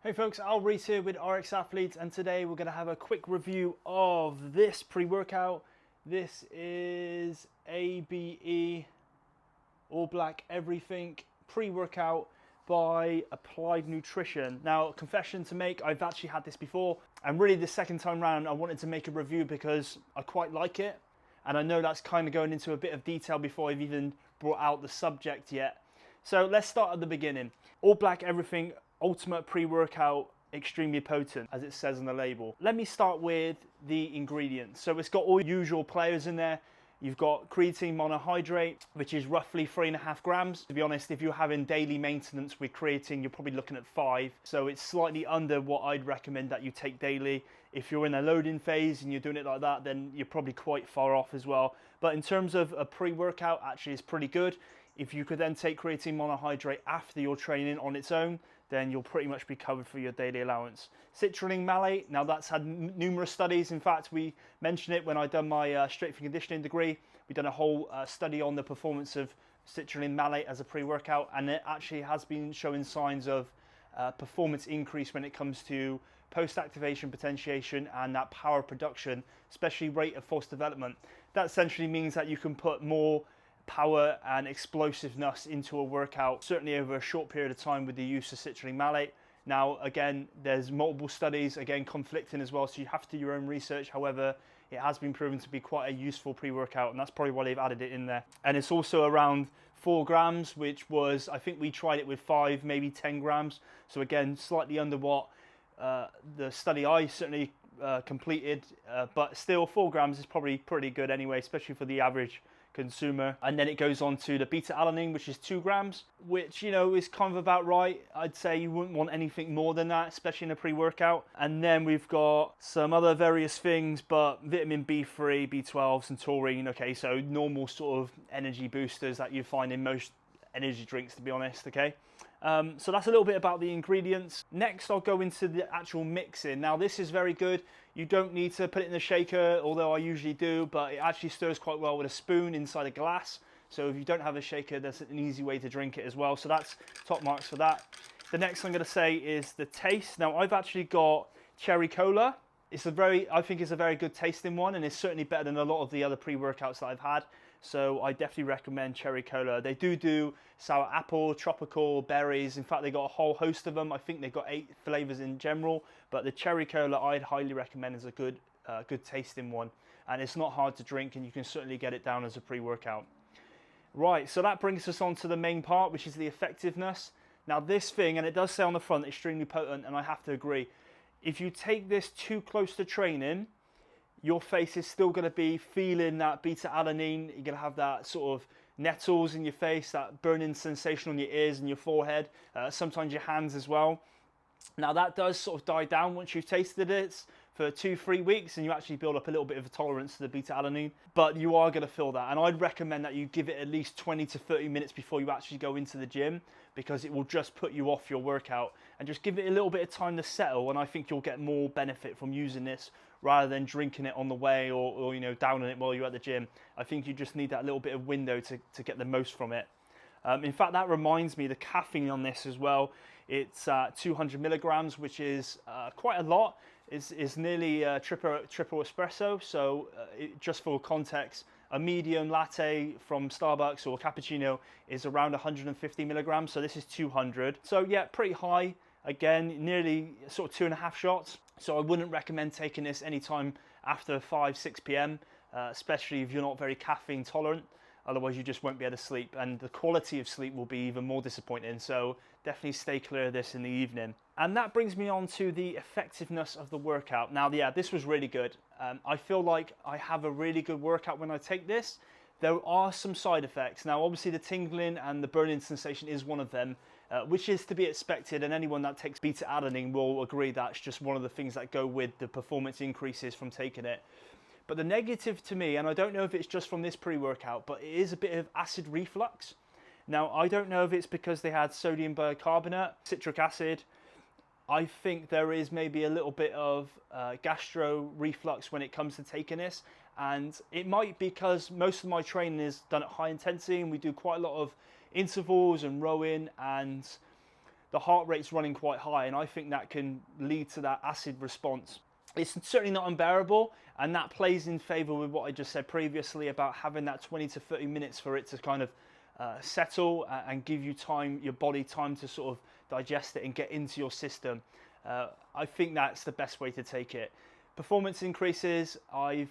Hey folks, Al Reese here with RX Athletes, and today we're going to have a quick review of this pre-workout. This is ABE All Black Everything pre-workout by Applied Nutrition. Now, confession to make, I've actually had this before, and really the second time round I wanted to make a review because I quite like it, and I know that's kind of going into a bit of detail before I've even brought out the subject yet. So let's start at the beginning. All Black Everything Ultimate Pre-Workout Extremely Potent, as it says on the label. Let me start with the ingredients. So it's got all usual players in there. You've got creatine monohydrate, which is roughly 3.5 grams. To be honest, if you're having daily maintenance with creatine, you're probably looking at 5. So it's slightly under what I'd recommend that you take daily. If you're in a loading phase and you're doing it like that, then you're probably quite far off as well. But in terms of a pre-workout, actually it's pretty good. If you could then take creatine monohydrate after your training on its own, then you'll pretty much be covered for your daily allowance. Citrulline malate, now that's had numerous studies. In fact, we mentioned it when I done my strength and conditioning degree. We done a whole study on the performance of citrulline malate as a pre-workout, and it actually has been showing signs of performance increase when it comes to post-activation potentiation and that power production, especially rate of force development. That essentially means that you can put more power and explosiveness into a workout, certainly over a short period of time with the use of citrulline malate. Now, again, there's multiple studies, again, conflicting as well, so you have to do your own research. However, it has been proven to be quite a useful pre-workout, and that's probably why they've added it in there. And it's also around 4 grams, which was, I think we tried it with 5, maybe 10 grams. So again, slightly under what the study I certainly completed, but still 4 grams is probably pretty good anyway, especially for the average consumer. And then it goes on to the beta alanine, which is 2 grams, which, you know, is kind of about right. I'd say you wouldn't want anything more than that, especially in a pre-workout. And then we've got some other various things, but vitamin B3, B12s and taurine. Okay, so normal sort of energy boosters that you find in most energy drinks, to be honest. Okay, so that's a little bit about the ingredients. Next, I'll go into the actual mixing. Now, this is very good. You don't need to put it in the shaker, although I usually do, but it actually stirs quite well with a spoon inside a glass. So if you don't have a shaker, that's an easy way to drink it as well. So that's top marks for that. The next I'm going to say is the taste. Now, I've actually got cherry cola. I think it's a very good tasting one, and it's certainly better than a lot of the other pre-workouts that I've had. So I definitely recommend cherry cola. They do sour apple, tropical, berries. In fact, they got a whole host of them. I think they've got 8 flavors in general, but the cherry cola I'd highly recommend as a good tasting one. And it's not hard to drink, and you can certainly get it down as a pre-workout. Right, so that brings us on to the main part, which is the effectiveness. Now this thing, and it does say on the front, extremely potent, and I have to agree. If you take this too close to training, your face is still going to be feeling that beta alanine. You're going to have that sort of nettles in your face, that burning sensation on your ears and your forehead, sometimes your hands as well. Now that does sort of die down once you've tasted it for 2-3 weeks, and you actually build up a little bit of a tolerance to the beta alanine, but you are going to feel that. And I'd recommend that you give it at least 20 to 30 minutes before you actually go into the gym, because it will just put you off your workout, and just give it a little bit of time to settle. And I think you'll get more benefit from using this rather than drinking it on the way or you know, downing it while you're at the gym. I think you just need that little bit of window to get the most from it. In fact, that reminds me, the caffeine on this as well, it's 200 milligrams, which is quite a lot. It's nearly triple espresso. So just for context, a medium latte from Starbucks or cappuccino is around 150 milligrams. So this is 200. So yeah, pretty high. Again, nearly sort of 2.5 shots. So I wouldn't recommend taking this anytime after 5-6 p.m., especially if you're not very caffeine tolerant. Otherwise, you just won't be able to sleep, and the quality of sleep will be even more disappointing. So definitely stay clear of this in the evening. And that brings me on to the effectiveness of the workout. Now, yeah, this was really good. I feel like I have a really good workout when I take this. There are some side effects. Now, obviously, the tingling and the burning sensation is one of them, which is to be expected, and anyone that takes beta alanine will agree that's just one of the things that go with the performance increases from taking it. But the negative to me, and I don't know if it's just from this pre-workout, but it is a bit of acid reflux. Now, I don't know if it's because they had sodium bicarbonate, citric acid. I think there is maybe a little bit of gastro reflux when it comes to taking this, and it might be because most of my training is done at high intensity, and we do quite a lot of intervals and rowing, and the heart rate's running quite high, and I think that can lead to that acid response. It's certainly not unbearable, and that plays in favour with what I just said previously about having that 20 to 30 minutes for it to kind of settle and give you time, your body time to sort of digest it and get into your system. I think that's the best way to take it. Performance increases, I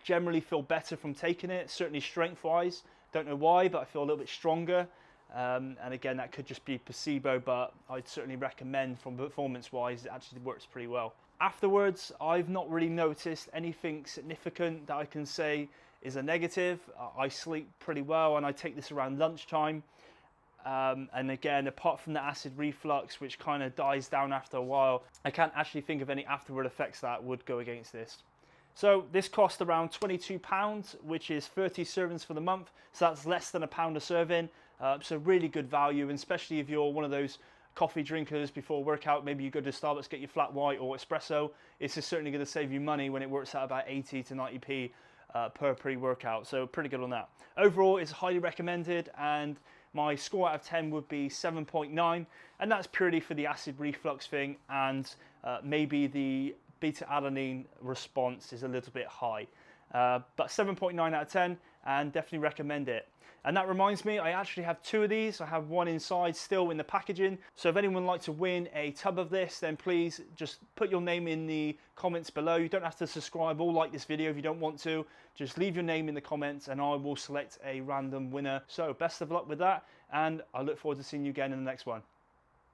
generally feel better from taking it, certainly strength-wise. Don't know why, but I feel a little bit stronger. And again, that could just be placebo, but I'd certainly recommend from performance-wise, it actually works pretty well. Afterwards, I've not really noticed anything significant that I can say is a negative. I sleep pretty well, and I take this around lunchtime. And again, apart from the acid reflux, which kind of dies down after a while, I can't actually think of any afterward effects that would go against this. So this cost around £22, which is 30 servings for the month. So that's less than £1 a serving. So really good value, and especially if you're one of those coffee drinkers before a workout, maybe you go to Starbucks, get your flat white or espresso. It's just certainly going to save you money when it works out about 80 to 90p per pre-workout. So pretty good on that. Overall, it's highly recommended, and my score out of 10 would be 7.9, and that's purely for the acid reflux thing, and maybe the beta-alanine response is a little bit high. But 7.9 out of 10, and definitely recommend it. And that reminds me, I actually have 2 of these. I have one inside still in the packaging. So if anyone would like to win a tub of this, then please just put your name in the comments below. You don't have to subscribe or like this video if you don't want to. Just leave your name in the comments and I will select a random winner. So best of luck with that, and I look forward to seeing you again in the next one.